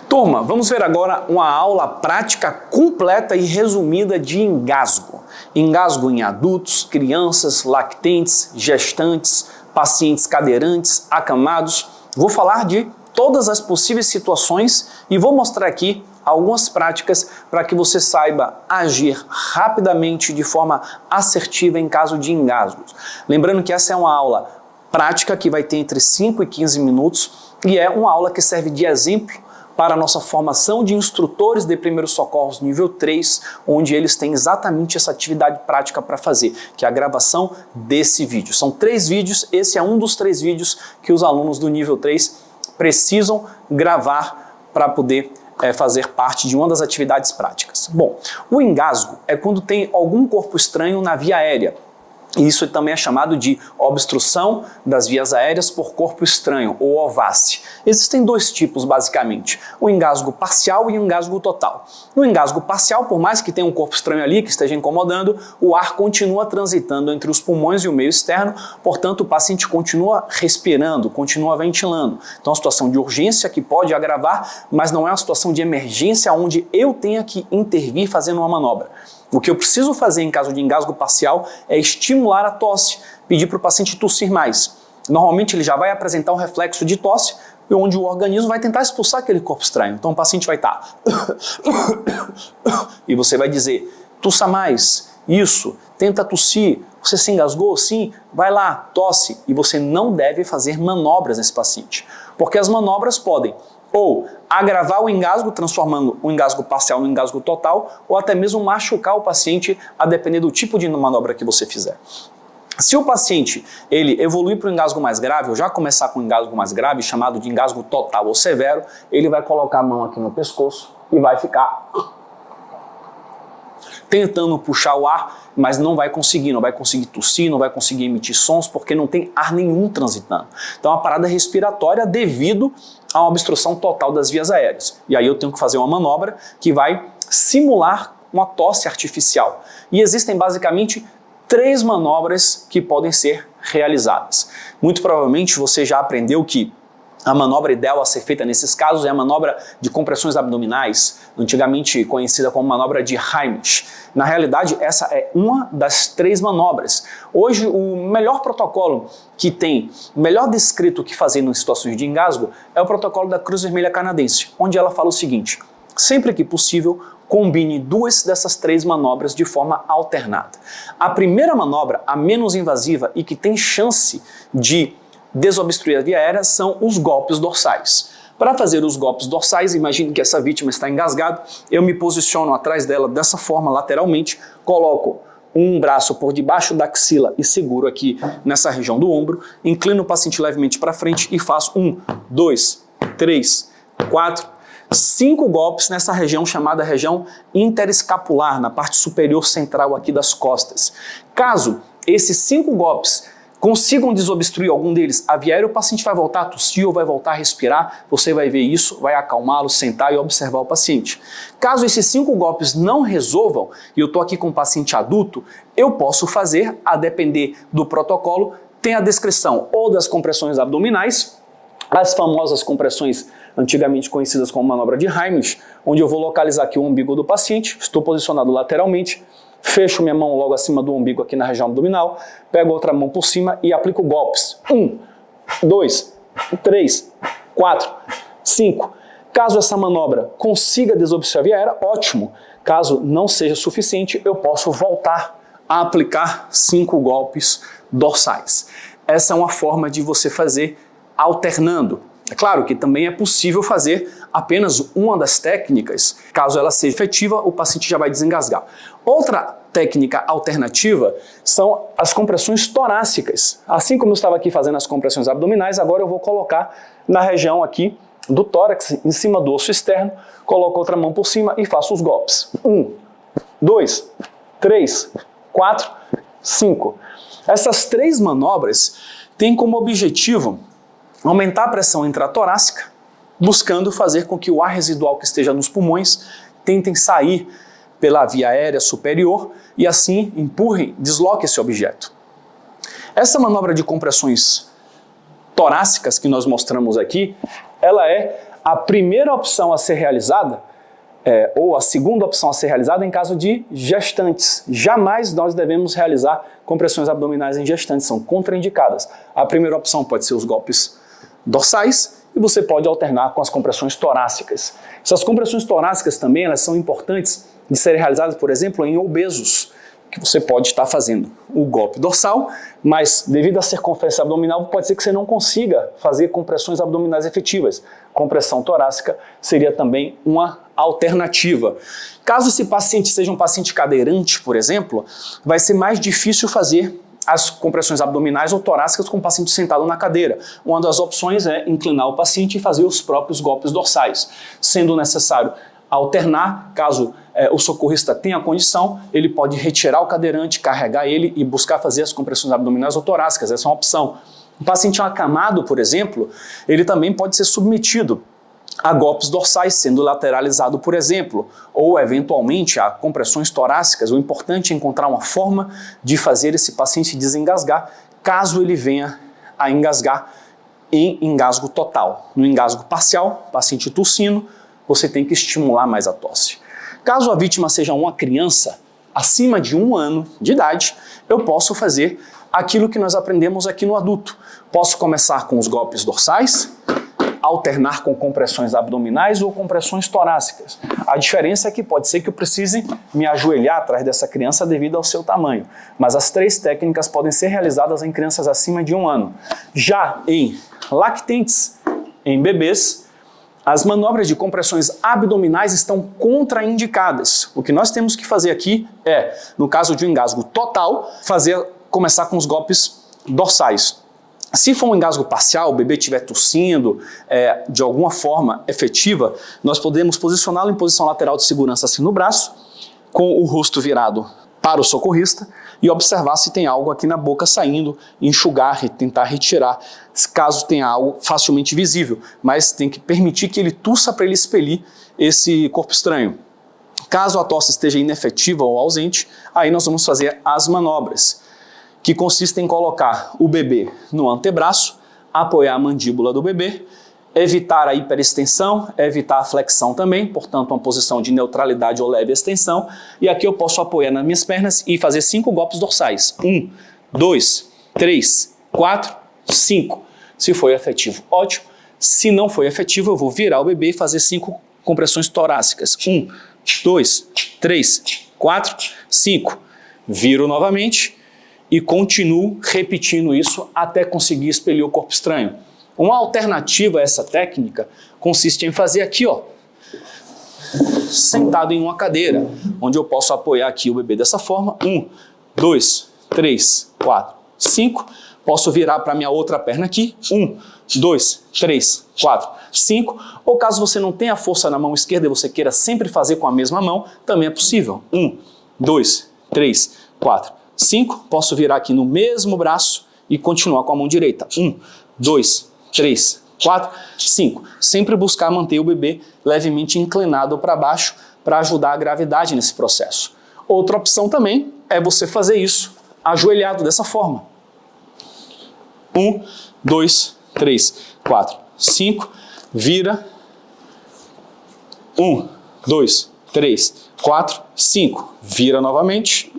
Turma, vamos ver agora uma aula prática completa e resumida de engasgo. Engasgo em adultos, crianças, lactentes, gestantes, pacientes cadeirantes, acamados. Vou falar de todas as possíveis situações e vou mostrar aqui algumas práticas para que você saiba agir rapidamente de forma assertiva em caso de engasgos. Lembrando que essa é uma aula prática que vai ter entre 5 e 15 minutos e é uma aula que serve de exemplo para a nossa formação de instrutores de primeiros socorros nível 3, onde eles têm exatamente essa atividade prática para fazer, que é a gravação desse vídeo. São 3 vídeos, esse é um dos 3 vídeos que os alunos do nível 3 precisam gravar para poder fazer parte de uma das atividades práticas. Bom, o engasgo é quando tem algum corpo estranho na via aérea. Isso também é chamado de obstrução das vias aéreas por corpo estranho, ou OVASE. Existem 2 tipos, basicamente, o engasgo parcial e o engasgo total. No engasgo parcial, por mais que tenha um corpo estranho ali que esteja incomodando, o ar continua transitando entre os pulmões e o meio externo, portanto o paciente continua respirando, continua ventilando. Então é uma situação de urgência que pode agravar, mas não é uma situação de emergência onde eu tenha que intervir fazendo uma manobra. O que eu preciso fazer em caso de engasgo parcial é estimular a tosse, pedir para o paciente tossir mais. Normalmente ele já vai apresentar um reflexo de tosse, onde o organismo vai tentar expulsar aquele corpo estranho. Então o paciente vai estar... e você vai dizer, tossa mais, isso, tenta tossir, você se engasgou? Sim, vai lá, tosse. E você não deve fazer manobras nesse paciente, porque as manobras podem ou agravar o engasgo, transformando o engasgo parcial no engasgo total, ou até mesmo machucar o paciente, a depender do tipo de manobra que você fizer. Se o paciente ele evoluir para o engasgo mais grave, ou já começar com um engasgo mais grave, chamado de engasgo total ou severo, ele vai colocar a mão aqui no pescoço e vai ficar tentando puxar o ar, mas não vai conseguir tossir, não vai conseguir emitir sons, porque não tem ar nenhum transitando. Então é uma parada respiratória devido a uma obstrução total das vias aéreas. E aí eu tenho que fazer uma manobra que vai simular uma tosse artificial. E existem basicamente 3 manobras que podem ser realizadas. Muito provavelmente você já aprendeu que a manobra ideal a ser feita nesses casos é a manobra de compressões abdominais, antigamente conhecida como manobra de Heimlich. Na realidade, essa é uma das 3 manobras. Hoje, o melhor protocolo que tem, melhor descrito o que fazer em situações de engasgo, é o protocolo da Cruz Vermelha Canadense, onde ela fala o seguinte: sempre que possível, combine 2 dessas 3 manobras de forma alternada. A primeira manobra, a menos invasiva e que tem chance de desobstruir a via aérea, são os golpes dorsais. Para fazer os golpes dorsais, imagine que essa vítima está engasgada, eu me posiciono atrás dela dessa forma, lateralmente, coloco um braço por debaixo da axila e seguro aqui nessa região do ombro, inclino o paciente levemente para frente e faço 1, 2, 3, 4, 5 golpes nessa região chamada região interescapular, na parte superior central aqui das costas. Caso esses 5 golpes consigam desobstruir algum deles, a via aérea, o paciente vai voltar a tossir ou vai voltar a respirar, você vai ver isso, vai acalmá-lo, sentar e observar o paciente. Caso esses 5 golpes não resolvam, e eu estou aqui com um paciente adulto, eu posso fazer, a depender do protocolo, tem a descrição ou das compressões abdominais, as famosas compressões antigamente conhecidas como manobra de Heimlich, onde eu vou localizar aqui o umbigo do paciente, estou posicionado lateralmente, fecho minha mão logo acima do umbigo aqui na região abdominal, pego outra mão por cima e aplico golpes. 1, 2, 3, 4, 5. Caso essa manobra consiga desobstruir a via aérea, ótimo. Caso não seja suficiente, eu posso voltar a aplicar 5 golpes dorsais. Essa é uma forma de você fazer alternando. É claro que também é possível fazer apenas uma das técnicas. Caso ela seja efetiva, o paciente já vai desengasgar. Outra técnica alternativa são as compressões torácicas. Assim como eu estava aqui fazendo as compressões abdominais, agora eu vou colocar na região aqui do tórax, em cima do osso externo, coloco outra mão por cima e faço os golpes. 1, 2, 3, 4, 5. Essas 3 manobras têm como objetivo aumentar a pressão intratorácica, buscando fazer com que o ar residual que esteja nos pulmões tentem sair pela via aérea superior e assim desloque esse objeto. Essa manobra de compressões torácicas que nós mostramos aqui ela é a primeira opção a ser realizada, ou a segunda opção a ser realizada em caso de gestantes. Jamais nós devemos realizar compressões abdominais em gestantes, são contraindicadas. A primeira opção pode ser os golpes dorsais e você pode alternar com as compressões torácicas. Essas compressões torácicas também elas são importantes de serem realizadas, por exemplo, em obesos, que você pode estar fazendo o golpe dorsal, mas devido à circunferência abdominal pode ser que você não consiga fazer compressões abdominais efetivas. Compressão torácica seria também uma alternativa. Caso esse paciente seja um paciente cadeirante, por exemplo, vai ser mais difícil fazer as compressões abdominais ou torácicas com o paciente sentado na cadeira. Uma das opções é inclinar o paciente e fazer os próprios golpes dorsais, sendo necessário alternar. Caso o socorrista tenha condição, ele pode retirar o cadeirante, carregar ele e buscar fazer as compressões abdominais ou torácicas, essa é uma opção. Um paciente acamado, por exemplo, ele também pode ser submetido a golpes dorsais, sendo lateralizado, por exemplo, ou eventualmente a compressões torácicas. O importante é encontrar uma forma de fazer esse paciente desengasgar, caso ele venha a engasgar em engasgo total. No engasgo parcial, paciente tossindo, você tem que estimular mais a tosse. Caso a vítima seja uma criança acima de 1 ano de idade, eu posso fazer aquilo que nós aprendemos aqui no adulto. Posso começar com os golpes dorsais, alternar com compressões abdominais ou compressões torácicas. A diferença é que pode ser que eu precise me ajoelhar atrás dessa criança devido ao seu tamanho, mas as 3 técnicas podem ser realizadas em crianças acima de 1 ano. Já em lactentes, em bebês, as manobras de compressões abdominais estão contraindicadas. O que nós temos que fazer aqui é, no caso de um engasgo total, começar com os golpes dorsais. Se for um engasgo parcial, o bebê estiver tossindo de alguma forma efetiva, nós podemos posicioná-lo em posição lateral de segurança assim no braço, com o rosto virado para o socorrista e observar se tem algo aqui na boca saindo, enxugar e tentar retirar, caso tenha algo facilmente visível, mas tem que permitir que ele tussa para ele expelir esse corpo estranho. Caso a tosse esteja inefetiva ou ausente, aí nós vamos fazer as manobras, que consistem em colocar o bebê no antebraço, apoiar a mandíbula do bebê, evitar a hiperextensão, evitar a flexão também, portanto uma posição de neutralidade ou leve extensão, e aqui eu posso apoiar nas minhas pernas e fazer 5 golpes dorsais. 1, 2, 3, 4, 5. Se foi efetivo, ótimo. Se não foi efetivo, eu vou virar o bebê e fazer 5 compressões torácicas. 1, 2, 3, 4, 5. Viro novamente e continuo repetindo isso até conseguir expelir o corpo estranho. Uma alternativa a essa técnica consiste em fazer aqui, ó, sentado em uma cadeira, onde eu posso apoiar aqui o bebê dessa forma. 1, 2, 3, 4, 5. Posso virar para a minha outra perna aqui. 1, 2, 3, 4, 5. Ou caso você não tenha força na mão esquerda e você queira sempre fazer com a mesma mão, também é possível. 1, 2, 3, 4, 5. Posso virar aqui no mesmo braço e continuar com a mão direita. 1, 2, 3, 4, 5. Sempre buscar manter o bebê levemente inclinado para baixo para ajudar a gravidade nesse processo. Outra opção também é você fazer isso ajoelhado dessa forma. 1, 2, 3, 4, 5. Vira. 1, 2, 3, 4, 5. Vira novamente.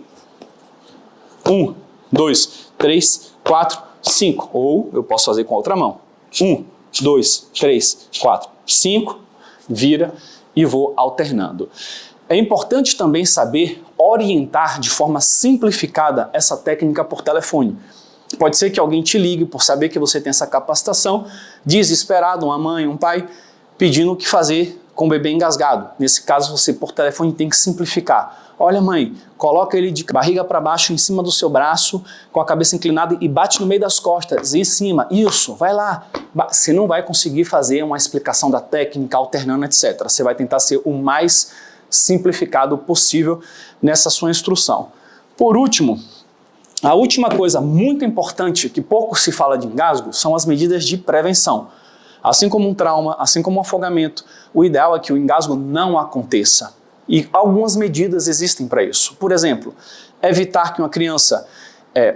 1, 2, 3, 4, 5. Ou eu posso fazer com a outra mão. 1, 2, 3, 4, 5, vira e vou alternando. É importante também saber orientar de forma simplificada essa técnica por telefone. Pode ser que alguém te ligue por saber que você tem essa capacitação, desesperado, uma mãe, um pai, pedindo o que fazer com o bebê engasgado. Nesse caso, você por telefone tem que simplificar. Olha, mãe, coloca ele de barriga para baixo em cima do seu braço, com a cabeça inclinada e bate no meio das costas, em cima. Isso, vai lá. Você não vai conseguir fazer uma explicação da técnica, alternando, etc. Você vai tentar ser o mais simplificado possível nessa sua instrução. Por último, a última coisa muito importante que pouco se fala de engasgo são as medidas de prevenção. Assim como um trauma, assim como um afogamento, o ideal é que o engasgo não aconteça. E algumas medidas existem para isso. Por exemplo, evitar que uma criança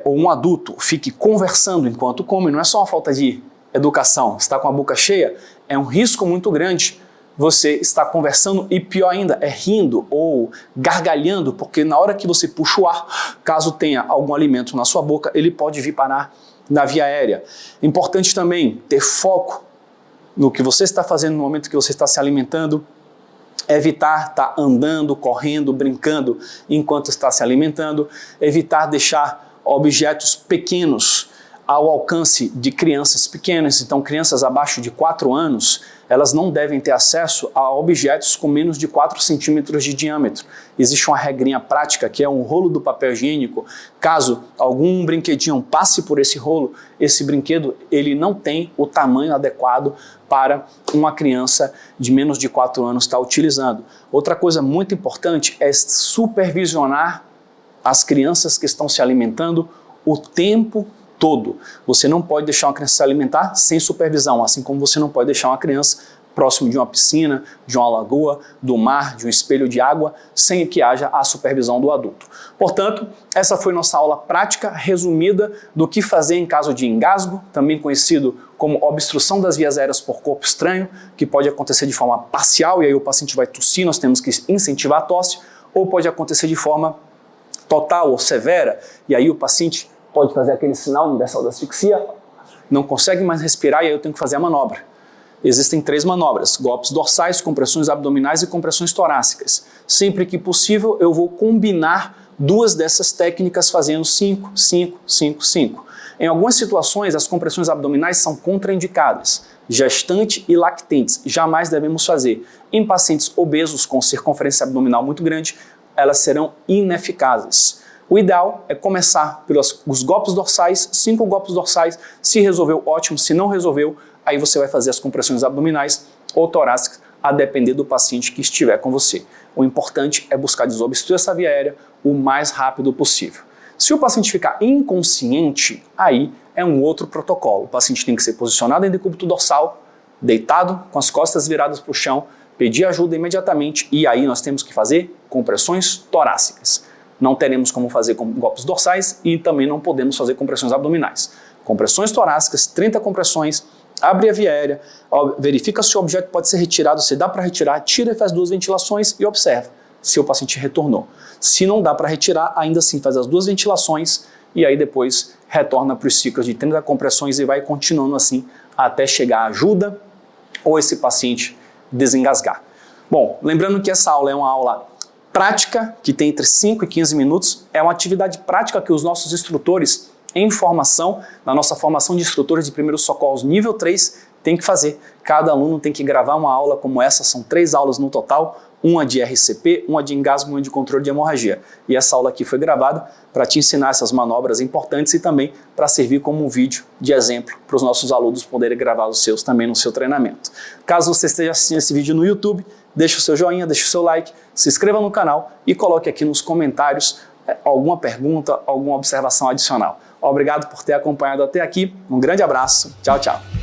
ou um adulto fique conversando enquanto come. Não é só uma falta de educação, está com a boca cheia, é um risco muito grande você estar conversando e pior ainda, é rindo ou gargalhando, porque na hora que você puxa o ar, caso tenha algum alimento na sua boca, ele pode vir parar na via aérea. Importante também ter foco no que você está fazendo no momento que você está se alimentando, evitar estar andando, correndo, brincando enquanto está se alimentando, evitar deixar objetos pequenos ao alcance de crianças pequenas. Então, crianças abaixo de 4 anos, elas não devem ter acesso a objetos com menos de 4 centímetros de diâmetro. Existe uma regrinha prática que é um rolo do papel higiênico. Caso algum brinquedinho passe por esse rolo, esse brinquedo ele não tem o tamanho adequado para uma criança de menos de 4 anos estar utilizando. Outra coisa muito importante é supervisionar as crianças que estão se alimentando o tempo todo. Você não pode deixar uma criança se alimentar sem supervisão, assim como você não pode deixar uma criança próximo de uma piscina, de uma lagoa, do mar, de um espelho de água, sem que haja a supervisão do adulto. Portanto, essa foi nossa aula prática resumida do que fazer em caso de engasgo, também conhecido como obstrução das vias aéreas por corpo estranho, que pode acontecer de forma parcial e aí o paciente vai tossir, nós temos que incentivar a tosse, ou pode acontecer de forma total ou severa, e aí o paciente pode fazer aquele sinal universal da asfixia, não consegue mais respirar e aí eu tenho que fazer a manobra. Existem 3 manobras, golpes dorsais, compressões abdominais e compressões torácicas. Sempre que possível eu vou combinar 2 dessas técnicas fazendo 5, 5, 5, 5. Em algumas situações as compressões abdominais são contraindicadas, gestante e lactentes, jamais devemos fazer. Em pacientes obesos com circunferência abdominal muito grande, elas serão ineficazes. O ideal é começar pelos golpes dorsais, 5 golpes dorsais, se resolveu, ótimo, se não resolveu, aí você vai fazer as compressões abdominais ou torácicas, a depender do paciente que estiver com você. O importante é buscar desobstruir essa via aérea o mais rápido possível. Se o paciente ficar inconsciente, aí é um outro protocolo. O paciente tem que ser posicionado em decúbito dorsal, deitado, com as costas viradas para o chão, pedir ajuda imediatamente e aí nós temos que fazer compressões torácicas. Não teremos como fazer com golpes dorsais e também não podemos fazer compressões abdominais. Compressões torácicas, 30 compressões, abre a via aérea, verifica se o objeto pode ser retirado, se dá para retirar, tira e faz 2 ventilações e observa se o paciente retornou. Se não dá para retirar, ainda assim faz as 2 ventilações e aí depois retorna para os ciclos de 30 compressões e vai continuando assim até chegar a ajuda ou esse paciente desengasgar. Bom, lembrando que essa aula é uma aula prática, que tem entre 5 e 15 minutos, é uma atividade prática que os nossos instrutores em formação, na nossa formação de instrutores de primeiros socorros nível 3, tem que fazer. Cada aluno tem que gravar uma aula como essa, são 3 aulas no total, uma de RCP, uma de engasgo e uma de controle de hemorragia. E essa aula aqui foi gravada para te ensinar essas manobras importantes e também para servir como um vídeo de exemplo para os nossos alunos poderem gravar os seus também no seu treinamento. Caso você esteja assistindo esse vídeo no YouTube, deixe o seu joinha, deixe o seu like, se inscreva no canal e coloque aqui nos comentários alguma pergunta, alguma observação adicional. Obrigado por ter acompanhado até aqui, um grande abraço, tchau, tchau.